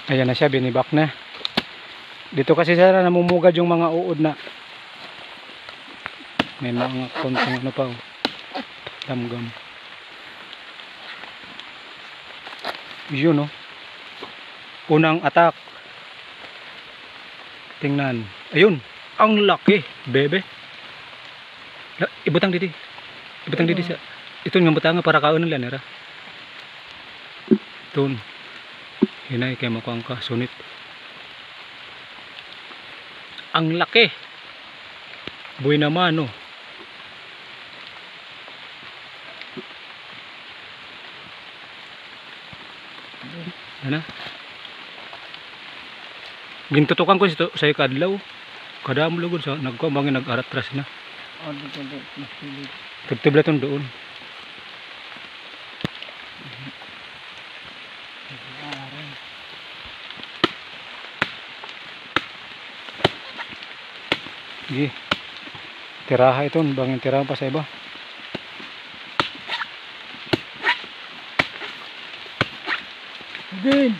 Ayan na siya, binibak na. Dito kasi sana namumugad yung mga uod na. May mga konting ano pa, oh. Damgam. Yun, oh. Unang atak. Tingnan. Ayun. Ang laki, bebe. Ibutang didi. Ibutang didi siya. Ito nga butanga para kaon nila nera. Ito. Hinay kay makuang ka. Sunit. Ang laki. Buhay naman, oh. Ano? Gintutukan ko sa ikadlaw. Kada mo lugod sa nagkumbangin nag-aratras na. Tibla ton doon. Sige. Tiraha ito, bangin tiraha pa sa iba. Din.